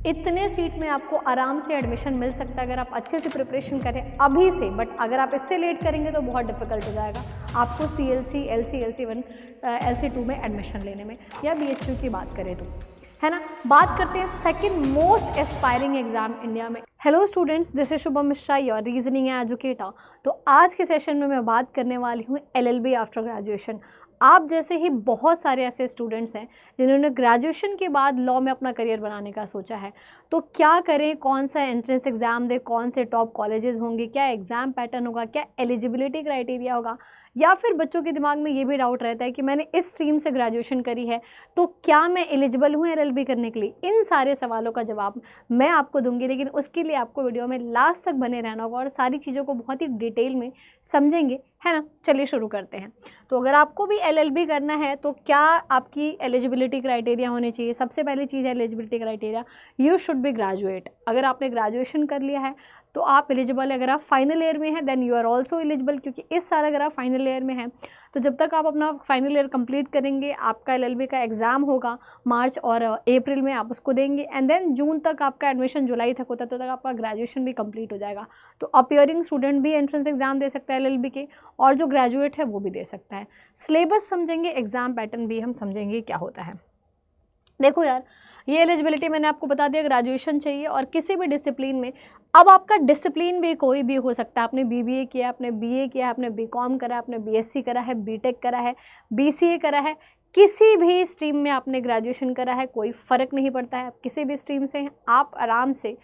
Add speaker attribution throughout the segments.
Speaker 1: इतने सीट में आपको आराम से एडमिशन मिल सकता है अगर आप अच्छे से प्रिपरेशन करें अभी से। बट अगर आप इससे लेट करेंगे तो बहुत डिफिकल्ट हो जाएगा आपको CLC, LC, LC1, LC2 में एडमिशन लेने में, या BHU की बात करें तो, है ना। बात करते हैं second most aspiring exam India में। Hello students, this is Shubham Mishra, your reasoning educator. तो आज के सेशन में मैं बात करने वाली हूँ LLB आफ्टर ग्रेजुएशन। आप जैसे ही बहुत सारे ऐसे स्टूडेंट्स हैं जिन्होंने ग्रेजुएशन के बाद लॉ में अपना करियर बनाने का सोचा है, तो क्या करें, कौन सा एंट्रेंस एग्ज़ाम दें, कौन से टॉप कॉलेजेस होंगे, क्या एग्ज़ाम पैटर्न होगा, क्या एलिजिबिलिटी क्राइटेरिया होगा, या फिर बच्चों के दिमाग में ये भी डाउट रहता है कि मैंने इस स्ट्रीम से ग्रेजुएशन करी है तो क्या मैं एलिजिबल हूँ LLB करने के लिए। इन सारे सवालों का जवाब मैं आपको दूंगी, लेकिन उसके लिए आपको वीडियो में लास्ट तक बने रहना होगा और सारी चीज़ों को बहुत ही डिटेल में समझेंगे, है ना। चलिए शुरू करते हैं। तो अगर आपको भी LLB करना है तो क्या आपकी एलिजिबिलिटी क्राइटेरिया होने चाहिए। सबसे पहली चीज़ है eligibility criteria, you should be graduate. अगर आपने ग्रेजुएशन कर लिया है तो आप एलिजिबल है। अगर आप फाइनल ईयर में हैं then you are also eligible, क्योंकि इस साल अगर आप फाइनल ईयर में हैं तो जब तक आप अपना फाइनल ईयर कंप्लीट करेंगे आपका LLB का एग्ज़ाम होगा मार्च और अप्रैल में, आप उसको देंगे एंड देन जून तक आपका एडमिशन, जुलाई तक होता है, तो तक आपका ग्रेजुएशन भी कंप्लीट हो जाएगा। तो अपीयरिंग स्टूडेंट भी एंट्रेंस एग्जाम दे सकता है LLB के, और जो ग्रेजुएट है वो भी दे सकता है। सिलेबस समझेंगे, एग्जाम पैटर्न भी हम समझेंगे क्या होता है। देखो यार, ये एलिजिबिलिटी मैंने आपको बता दिया, ग्रेजुएशन चाहिए और किसी भी डिसिप्लिन में। अब आपका डिसिप्लिन भी कोई भी हो सकता है, आपने BBA किया, आपने BA किया, आपने BCom करा, आपने BSc करा है, BTech करा है, BCA करा है, किसी भी स्ट्रीम में आपने ग्रेजुएशन करा है, कोई फ़र्क नहीं पड़ता है। आप किसी भी स्ट्रीम से हैं, आप आराम से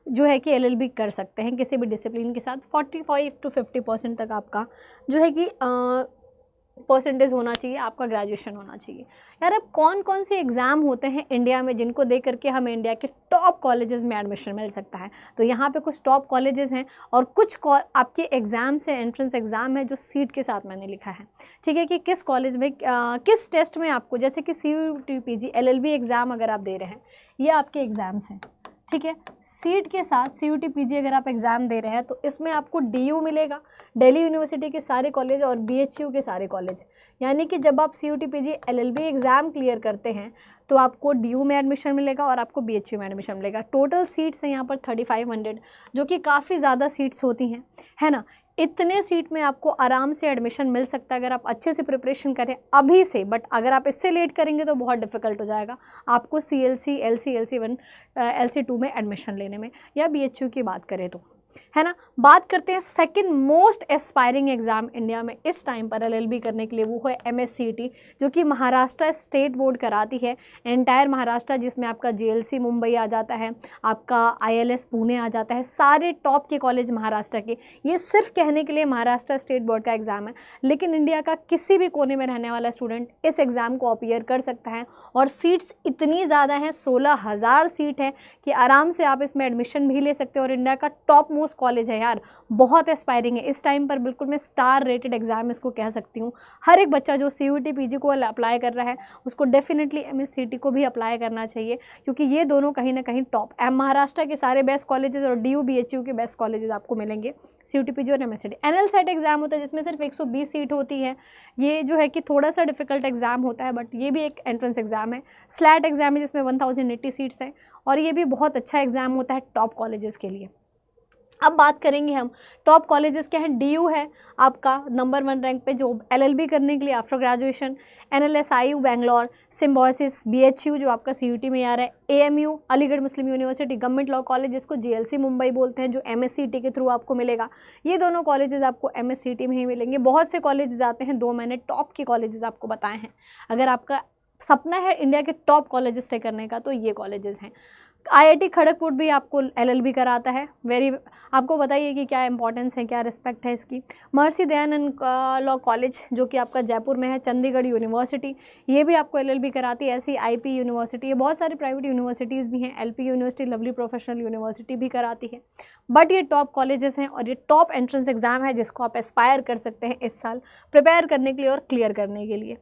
Speaker 1: जो है कि LLB कर सकते हैं किसी भी डिसिप्लिन के साथ। 45 to 50% तक आपका जो है कि परसेंटेज होना चाहिए, आपका ग्रेजुएशन होना चाहिए। यार अब कौन कौन से एग्ज़ाम होते हैं इंडिया में जिनको दे करके हमें इंडिया के टॉप कॉलेजेस में एडमिशन मिल सकता है। तो यहाँ पे कुछ टॉप कॉलेजेस हैं और कुछ आपके एग्ज़ाम्स हैं, एंट्रेंस एग्ज़ाम है जो सीट के साथ मैंने लिखा है, ठीक है, कि किस कॉलेज में किस टेस्ट में आपको, जैसे कि CUT PG LLB एग्ज़ाम अगर आप दे रहे हैं, ये आपके एग्ज़ाम्स हैं, ठीक है। सीट के साथ CUT PG अगर आप एग्ज़ाम दे रहे हैं तो इसमें आपको DU मिलेगा, दिल्ली यूनिवर्सिटी के सारे कॉलेज, और BHU के सारे कॉलेज। यानी कि जब आप CUT PG LLB exam clear करते हैं तो आपको DU में एडमिशन मिलेगा और आपको BHU में एडमिशन मिलेगा। टोटल सीट्स हैं यहाँ पर 3500, जो कि काफ़ी ज़्यादा सीट्स होती हैं, है ना। इतने सीट में आपको आराम से एडमिशन मिल सकता है अगर आप अच्छे से प्रिपरेशन करें अभी से। बट अगर आप इससे लेट करेंगे तो बहुत डिफिकल्ट हो जाएगा आपको CLC, LC, LC1, LC2 में एडमिशन लेने में, या BHU की बात करें तो, है ना। बात करते हैं second most aspiring exam India में इस टाइम पर LLB करने के लिए, वो है MSCT, जो कि महाराष्ट्र स्टेट बोर्ड कराती है, एंटायर महाराष्ट्र, जिसमें आपका JLC मुंबई आ जाता है, आपका ILS पुणे आ जाता है, सारे टॉप के कॉलेज महाराष्ट्र के। ये सिर्फ कहने के लिए महाराष्ट्र स्टेट बोर्ड का एग्ज़ाम है, लेकिन इंडिया का किसी भी कोने में रहने वाला स्टूडेंट इस एग्ज़ाम को अपीयर कर सकता है। और सीट्स इतनी ज़्यादा हैं, 16,000 सीट है कि आराम से आप इसमें एडमिशन भी ले सकते हो। और इंडिया का टॉप मोस्ट कॉलेज है यार, बहुत एस्पायरिंग है इस टाइम पर, बिल्कुल मैं स्टार रेटेड एग्जाम इसको कह सकती हूँ। हर एक बच्चा जो CUT PG को अप्लाई कर रहा है उसको डेफिनेटली MSCT को भी अप्लाई करना चाहिए, क्योंकि ये दोनों कहीं ना कहीं टॉप, महाराष्ट्र के सारे बेस्ट कॉलेजेस और DU BHU के बेस्ट कॉलेजेस आपको मिलेंगे, CUT PG और MSCT। NLSET एग्जाम होता है जिसमें सिर्फ 120 सीट होती है, ये जो है कि थोड़ा सा डिफिकल्ट एग्जाम होता है, बट ये भी एक एंट्रेंस एग्जाम है। SLAT एग्जाम है जिसमें 1080 सीट्स हैं, और ये भी बहुत अच्छा एग्जाम होता है टॉप कॉलेजेस के लिए। अब बात करेंगे हम टॉप कॉलेजेस क्या हैं। DU है आपका नंबर 1 रैंक पे जो LLB करने के लिए after graduation, NLSIU Bangalore, Symbiosis, BHU जो आपका CUT में आ रहा है, AMU अलीगढ़ मुस्लिम यूनिवर्सिटी, गवर्नमेंट लॉ कॉलेज जिसको JLC मुंबई बोलते हैं, जो MSCT के थ्रू आपको मिलेगा। ये दोनों कॉलेजेस आपको MSCT में ही मिलेंगे। बहुत से कॉलेजेस आते हैं, 2 मैंने टॉप के कॉलेजेस आपको बताए हैं। अगर आपका सपना है इंडिया के टॉप कॉलेजेस से करने का तो ये कॉलेजेस हैं। IIT खड़गपुर भी आपको LLB कराता है। आपको बताइए कि क्या इंपॉर्टेंस है, क्या रिस्पेक्ट है इसकी। महर्षि दयानंद लॉ कॉलेज जो कि आपका जयपुर में है, चंडीगढ़ यूनिवर्सिटी, ये भी आपको LLB कराती है। ऐसी IP यूनिवर्सिटी, ये बहुत सारी प्राइवेट यूनिवर्सिटीज़ भी हैं, LP university, lovely professional university भी कराती है। बट ये टॉप कॉलेजेस हैं और ये टॉप एंट्रेंस एग्जाम है जिसको आप एस्पायर कर सकते हैं इस साल प्रिपेयर करने के लिए और क्लियर करने के लिए।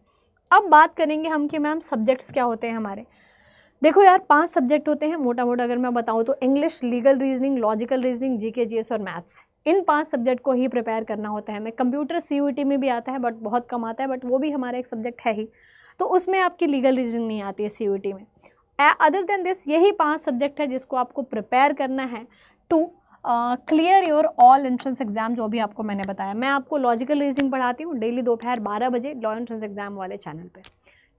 Speaker 1: अब बात करेंगे हम कि मैम सब्जेक्ट्स क्या होते हैं हमारे। देखो यार, 5 सब्जेक्ट होते हैं मोटा मोटा अगर मैं बताऊँ तो, English, legal reasoning, logical reasoning, GK GS और मैथ्स। इन 5 सब्जेक्ट को ही प्रिपेयर करना होता है हमें। कंप्यूटर CUT में भी आता है बट बहुत कम आता है, बट वो भी हमारा एक सब्जेक्ट है ही, तो उसमें आपकी लीगल रीजनिंग नहीं आती है CUT में। अदर देन दिस यही 5 सब्जेक्ट है जिसको आपको प्रिपेयर करना है to clear your all entrance exam, जो भी आपको मैंने बताया। मैं आपको लॉजिकल रीजनिंग पढ़ाती हूँ डेली दोपहर 12 बजे लॉ एंट्रेंस एग्जाम वाले चैनल पे,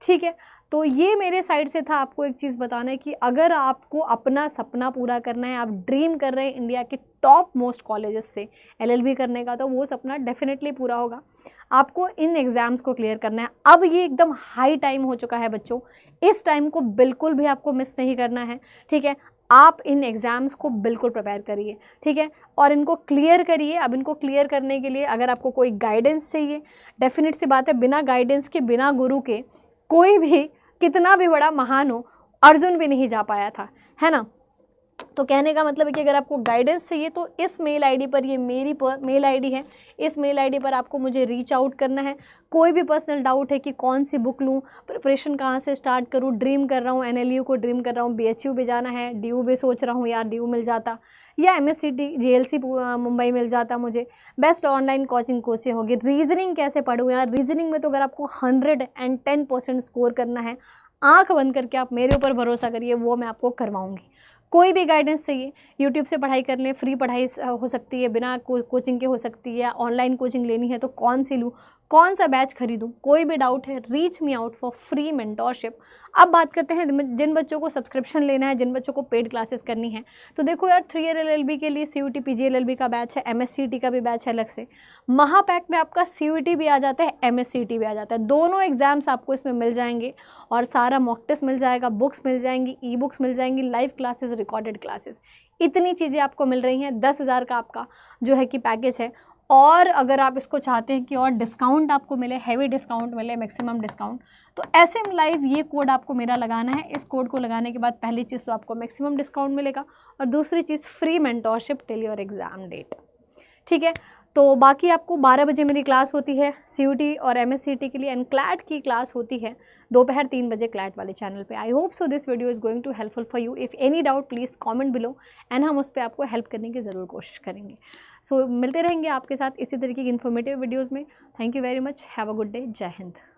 Speaker 1: ठीक है। तो ये मेरे साइड से था आपको एक चीज़ बताना है कि अगर आपको अपना सपना पूरा करना है, आप ड्रीम कर रहे हैं इंडिया के टॉप मोस्ट कॉलेजेस से LLB करने का, तो वो सपना डेफिनेटली पूरा होगा। आपको इन एग्ज़ाम्स को क्लियर करना है। अब ये एकदम हाई टाइम हो चुका है बच्चों, इस टाइम को बिल्कुल भी आपको मिस नहीं करना है, ठीक है। आप इन एग्ज़ाम्स को बिल्कुल प्रिपेयर करिए, ठीक है, और इनको क्लियर करिए। अब इनको क्लियर करने के लिए अगर आपको कोई गाइडेंस चाहिए, डेफिनेट सी बात है, बिना गाइडेंस के, बिना गुरु के कोई भी कितना भी बड़ा महान हो, अर्जुन भी नहीं जा पाया था, है ना। तो कहने का मतलब है कि अगर आपको गाइडेंस चाहिए तो इस मेल आईडी पर, ये मेरी मेल आईडी है, इस मेल आईडी पर आपको मुझे रीच आउट करना है। कोई भी पर्सनल डाउट है कि कौन सी बुक लूँ, प्रिपरेशन कहाँ से स्टार्ट करूँ, ड्रीम कर रहा हूँ NLU को ड्रीम कर रहा हूँ, BHU भी जाना है, DU भी सोच रहा हूँ, यार DU मिल जाता, या MSCT JLC मुंबई मिल जाता, मुझे बेस्ट ऑनलाइन कोचिंग कोचिंग होगी। रीजनिंग कैसे पढ़ूँ यार, रीजनिंग में तो अगर आपको 110% स्कोर करना है, आँख बंद करके आप मेरे ऊपर भरोसा करिए, वो मैं आपको करवाऊँगी। कोई भी गाइडेंस चाहिए, यूट्यूब से पढ़ाई कर लें, फ्री पढ़ाई हो सकती है, बिना कोचिंग के हो सकती है, ऑनलाइन कोचिंग लेनी है तो कौन सी लूँ, कौन सा बैच खरीदूँ, कोई भी डाउट है, reach me out for free mentorship. अब बात करते हैं जिन बच्चों को सब्सक्रिप्शन लेना है, जिन बच्चों को पेड क्लासेस करनी है, तो देखो यार 3 ईयर LLB के लिए CUT PG LLB का बैच है, MSCT का भी बैच है अलग से। महापैक में आपका CUT भी आ जाता है, MSCT भी आ जाता है, दोनों एग्जाम्स आपको इसमें मिल जाएंगे और सारा मॉक टेस्ट मिल जाएगा, बुक्स मिल जाएंगी, ई-बुक्स मिल जाएंगी, लाइव क्लासेस, रिकॉर्डेड क्लासेस, इतनी चीज़ें आपको मिल रही हैं। 10,000 का आपका जो है कि पैकेज है। और अगर आप इसको चाहते हैं कि और डिस्काउंट आपको मिले, हैवी डिस्काउंट मिले, मैक्सिमम डिस्काउंट, तो SM लाइव ये कोड आपको मेरा लगाना है। इस कोड को लगाने के बाद पहली चीज़ तो आपको मैक्सिमम डिस्काउंट मिलेगा और दूसरी चीज़ free mentorship till your exam date, ठीक है। तो बाकी आपको 12 बजे मेरी क्लास होती है CUT और MSCT के लिए, एंड क्लैट की क्लास होती है दोपहर 3 बजे क्लैट वाले चैनल पे। I hope so this video is going to helpful for you. If any doubt please comment below and हम उस पर आपको हेल्प करने की ज़रूर कोशिश करेंगे। सो मिलते रहेंगे आपके साथ इसी तरीके की इन्फॉर्मेटिव वीडियोज़ में। Thank you very much, have a good day, जय हिंद।